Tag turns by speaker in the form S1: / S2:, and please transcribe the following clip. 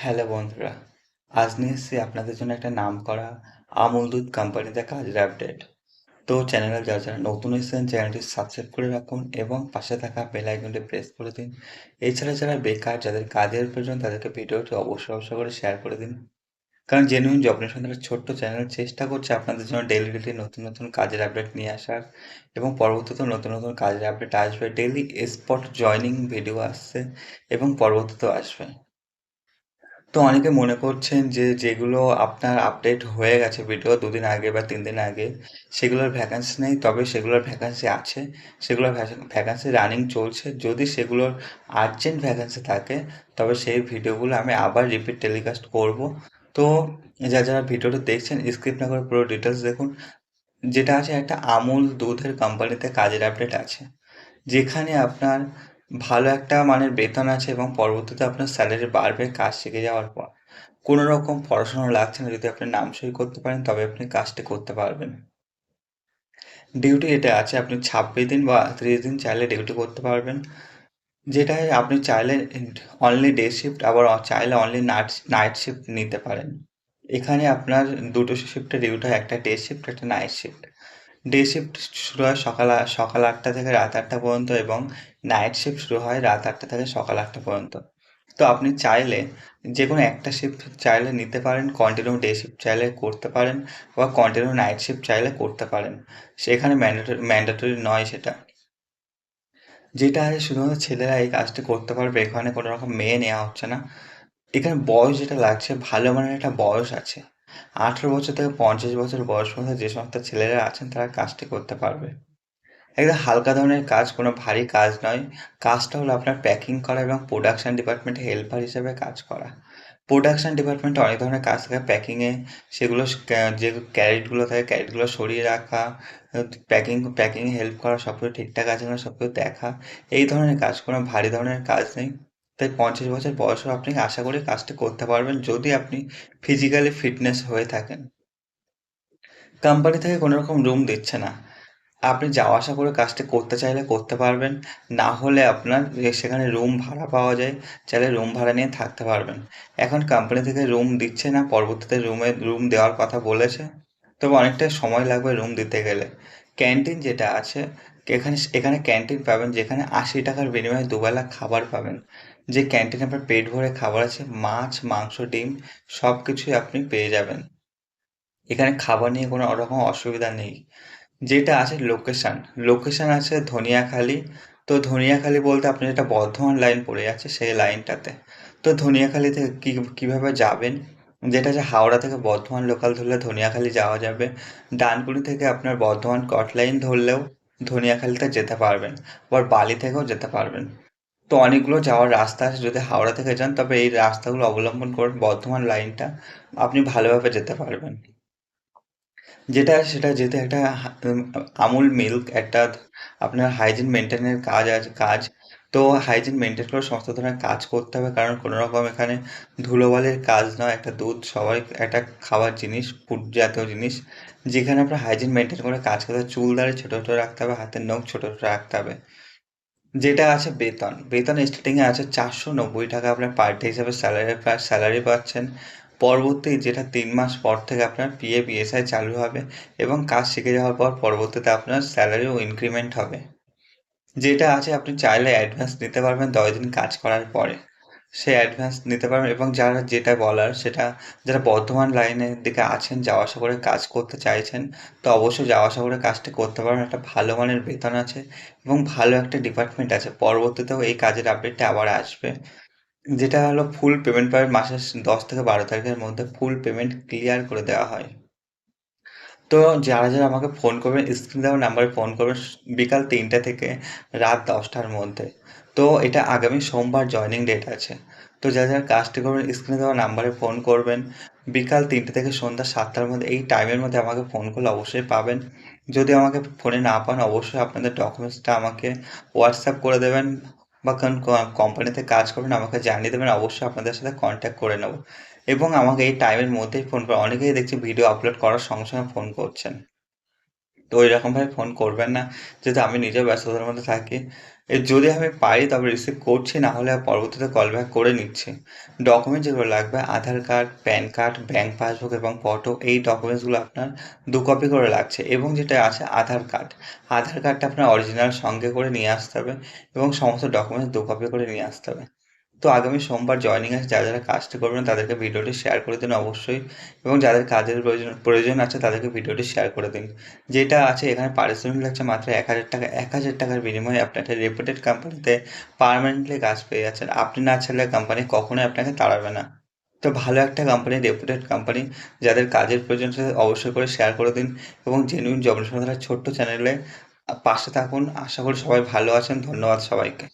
S1: Hello বন্ধুরা, আজ নিয়ে এসেছি আপনাদের জন্য একটা নামকরা আমুল দুধ কোম্পানিতে কাজের আপডেট। তো চ্যানেলে যারা যারা নতুন এসেছেন চ্যানেলটি সাবস্ক্রাইব করে রাখুন এবং পাশে থাকা বেল আইকনটি প্রেস করে দিন। এছাড়া যারা বেকার যাদের কাজের প্রয়োজন তাদেরকে ভিডিওটি অবশ্যই করে শেয়ার করে দিন। কারণ জেনুইন জব নিউজ একটা ছোট্ট চ্যানেল চেষ্টা করছে আপনাদের জন্য ডেইলি নতুন নতুন কাজের আপডেট নিয়ে আসার এবং পরবর্তীতে নতুন নতুন কাজের আপডেট আসবে। ডেইলি স্পট জয়নিং ভিডিও আসছে এবং পরবর্তীতেও আসবে। তো অনেকে মনে করছেন যে যেগুলো আপনার আপডেট হয়ে গেছে ভিডিও 2 দিন আগে বা 3 দিন আগে সেগুলোর ভ্যাকান্সি নেই, তবে সেগুলোর ভ্যাকান্সি আছে। সেগুলোর ভ্যাকান্সি রানিং চলছে। যদি সেগুলোর আর্জেন্ট ভ্যাকান্সি থাকে তবে সেই ভিডিওগুলো আমি আবার রিপিট টেলিকাস্ট করব। তো যারা ভিডিওটা দেখছেন স্কিপ না করে পুরো ডিটেলস দেখুন। যেটা আছে একটা আমুল দুধের কোম্পানিতে কাজের আপডেট আছে, যেখানে আপনার ভালো একটা মানের বেতন আছে এবং পরবর্তীতে আপনার স্যালারি বাড়বে কাজ শিখে যাওয়ার পর। কোনো রকম পড়াশোনা লাগছে না, যদি আপনি নাম সই করতে পারেন তবে আপনি কাজটি করতে পারবেন। ডিউটি এটা আছে, আপনি 26 দিন বা 30 দিন চাইলে ডিউটি করতে পারবেন। যেটায় আপনি চাইলে অনলি ডে শিফট, আবার চাইলে অনলি নাইট শিফট নিতে পারেন। এখানে আপনার দুটো শিফটে ডিউটি হয়, একটা ডে শিফট একটা নাইট শিফট। ডে শিফট শুরু হয় সকাল 8টা থেকে রাত 8টা পর্যন্ত এবং নাইট শিফট শুরু হয় রাত 8টা থেকে সকাল 8টা পর্যন্ত। তো আপনি চাইলে যে কোনো একটা শিফট চাইলে নিতে পারেন, কন্টিনিউ ডে শিফট চাইলে করতে পারেন, আবার কন্টিনিউ নাইট শিফট চাইলে করতে পারেন। সেখানে ম্যান্ডেটরি নয় সেটা। যেটা আছে শুধুমাত্র ছেলেরা এই কাজটি করতে পারবে, এখানে কোনো রকম মেয়ে নেওয়া হচ্ছে না। এখানে বয়স যেটা লাগছে ভালো মানের একটা বয়স আছে। 18 বছর থেকে 50 বছর বয়স মধ্যে যে সমস্ত ছেলেরা আছেন তারা কাজটি করতে পারবে। একদম হালকা ধরনের কাজ, কোনো ভারী কাজ নয়। কাজটা হলো আপনার প্যাকিং করা এবং প্রোডাকশন ডিপার্টমেন্টে হেল্পার হিসেবে কাজ করা। প্রোডাকশন ডিপার্টমেন্টে অনেক ধরনের কাজ থাকে প্যাকিংয়ে। সেগুলো যে ক্যারেটগুলো থাকে ক্যারেটগুলো সরিয়ে রাখা, প্যাকিংয়ে হেল্প করা, সব কিছু ঠিকঠাক আছে কিনা সব কিছু দেখা, এই ধরনের কাজ। কোনো ভারী ধরনের কাজ নেই। তাই 50 বছর বয়সেও আপনি আশা করি কাজটি করতে পারবেন যদি আপনি ফিজিক্যালি ফিটনেস হয়ে থাকেন। কোম্পানি থেকে কোনো রকম রুম দিচ্ছে না। আপনি যাওয়া আসা করে কাজটি করতে চাইলে করতে পারবেন। না হলে আপনার সেখানে রুম ভাড়া পাওয়া যায়। চাইলে রুম ভাড়া নিয়ে থাকতে পারবেন। এখন কোম্পানি থেকে রুম দিচ্ছে না, পরবর্তীতে রুম দেওয়ার কথা বলেছে। তবে অনেকটা সময় লাগবে রুম দিতে গেলে। ক্যান্টিন যেটা আছে, এখানে এখানে ক্যান্টিন পাবেন যেখানে 80 টাকার বিনিময়ে দুবেলা খাবার পাবেন। যে ক্যান্টিনে আপনার পেট ভরে খাবার আছে, মাছ, মাংস, ডিম সব কিছুই আপনি পেয়ে যাবেন। এখানে খাবার নিয়ে কোনো রকম অসুবিধা নেই। যেটা আছে লোকেশন আছে ধনিয়াখালী। তো ধনিয়াখালী বলতে আপনি যেটা বর্ধমান লাইন পড়ে আছে সেই লাইনটাতে। তো ধনিয়াখালী থেকে কিভাবে যাবেন, যেটা আছে হাওড়া থেকে বর্ধমান লোকাল ধরলে ধনিয়াখালী যাওয়া যাবে। ডানকুনি থেকে আপনার বর্ধমান কট লাইন ধরলেও ধনিয়াখালীতে যেতে পারবেন, আবার বালি থেকেও যেতে পারবেন। তো অনেকগুলো যাওয়ার রাস্তা আছে, যদি হাওড়া থেকে যান তবে এই রাস্তাগুলো অবলম্বন করে বর্ধমান লাইনটা আপনি ভালোভাবে যেতে পারবেন। যেটা সেটা যেহেতু একটা আমুল মিল্ক একটা আপনার হাইজিন মেনটেনের কাজ। তো হাইজিন মেনটেন করে সমস্ত ধরনের কাজ করতে হবে, কারণ কোনো রকম এখানে ধুলোবালির কাজ নয়। একটা দুধ সবাই একটা খাবার জিনিস, ফুড জাতীয় জিনিস, যেখানে আপনার হাইজিন মেনটেন করে কাজ করতে হবে। চুল দাড়ি ছোট ছোট রাখতে হবে, হাতের নখ ছোট ছোট রাখতে হবে। যেটা আছে বেতন স্টার্টিংয়ে আছে 490 টাকা আপনার পার ডে হিসাবে স্যালারি পাচ্ছেন। পরবর্তী যেটা 3 মাস পর থেকে আপনার পিএফ ইএসআই চালু হবে এবং কাজ শিখে যাওয়ার পর পরবর্তীতে আপনার স্যালারিও ইনক্রিমেন্ট হবে। যেটা আছে আপনি চাইলে অ্যাডভান্স নিতে পারবেন 10 দিন কাজ করার পরে। সে অ্যাডভান্স নিতে পারবেন এবং যারা যেটা বলার সেটা, যারা বর্ধমান লাইনের দিকে আছেন যাওয়া আসা করে কাজ করতে চাইছেন, তো অবশ্যই যাওয়া আসা করে কাজটি করতে পারবেন। একটা ভালো মানের বেতন আছে এবং ভালো একটা ডিপার্টমেন্ট আছে। পরবর্তীতেও এই কাজের আপডেটটা আবার আসবে। যেটা হলো ফুল পেমেন্ট পাবেন মাসের 10 থেকে 12 তারিখের মধ্যে ফুল পেমেন্ট ক্লিয়ার করে দেওয়া হয়। তো যারা আমাকে ফোন করবেন স্ক্রিনে দেওয়া নাম্বারে ফোন করবেন বিকাল 3টা থেকে রাত 10টার মধ্যে। তো এটা আগামী সোমবার জয়েনিং ডেট আছে। তো যারা কাজটি করবেন স্ক্রিনে দেওয়া নাম্বারে ফোন করবেন বিকাল 3টে থেকে সন্ধ্যা 7টার মধ্যে। এই টাইমের মধ্যে আমাকে ফোন করলে অবশ্যই পাবেন। যদি আমাকে ফোনে না পান অবশ্যই আপনাদের ডকুমেন্টসটা আমাকে হোয়াটসঅ্যাপ করে দেবেন, বা কোন কোম্পানিতে কাজ করবেন আমাকে জানিয়ে দেবেন, অবশ্যই আপনাদের সাথে কন্ট্যাক্ট করে নেব এবং আমাকে এই টাইমের মধ্যেই ফোন করে। অনেকেই দেখছি ভিডিও আপলোড করার সঙ্গে সঙ্গে ফোন করছেন। তো ওইরকমভাবে ফোন করবেন না, যেহেতু আমি নিজেও ব্যস্ততার মধ্যে থাকি। যদি আমি পারি তবে রিসিভ করছি, না হলে পরবর্তীতে কল ব্যাক করে নিচ্ছি। ডকুমেন্ট যেগুলো লাগবে Aadhaar card, PAN card, bank passbook এবং ফটো, এই ডকুমেন্টসগুলো আপনার 2 কপি করে লাগছে এবং যেটা আছে আধার কার্ড। আধার কার্ডটা আপনার অরিজিনাল সঙ্গে করে নিয়ে আসতে হবে এবং সমস্ত ডকুমেন্টস 2 কপি করে নিয়ে আসতে হবে। তো আগামী সোমবার জয়েনিং আছে, যারা কাজটি করবেন তাদেরকে ভিডিওটি শেয়ার করে দিন অবশ্যই, এবং যাদের কাজের প্রয়োজন আছে তাদেরকে ভিডিওটি শেয়ার করে দিন। যেটা আছে এখানে পারিশ্রমিক লাগছে মাত্র ১,০০০ টাকা। ১,০০০ টাকার বিনিময়ে আপনি একটা রেপুটেড কোম্পানিতে পার্মানেন্টলি কাজ পেয়ে যাচ্ছেন। আপনি না ছাড়লে কোম্পানি কখনোই আপনাকে তাড়াবে না। তো ভালো একটা কোম্পানি, রেপুটেড কোম্পানি, যাদের কাজের প্রয়োজন আছে অবশ্যই করে শেয়ার করে দিন এবং জেনুইন জব ছোট্ট চ্যানেলে পাশে থাকুন। আশা করি সবাই ভালো আছেন। ধন্যবাদ সবাইকে।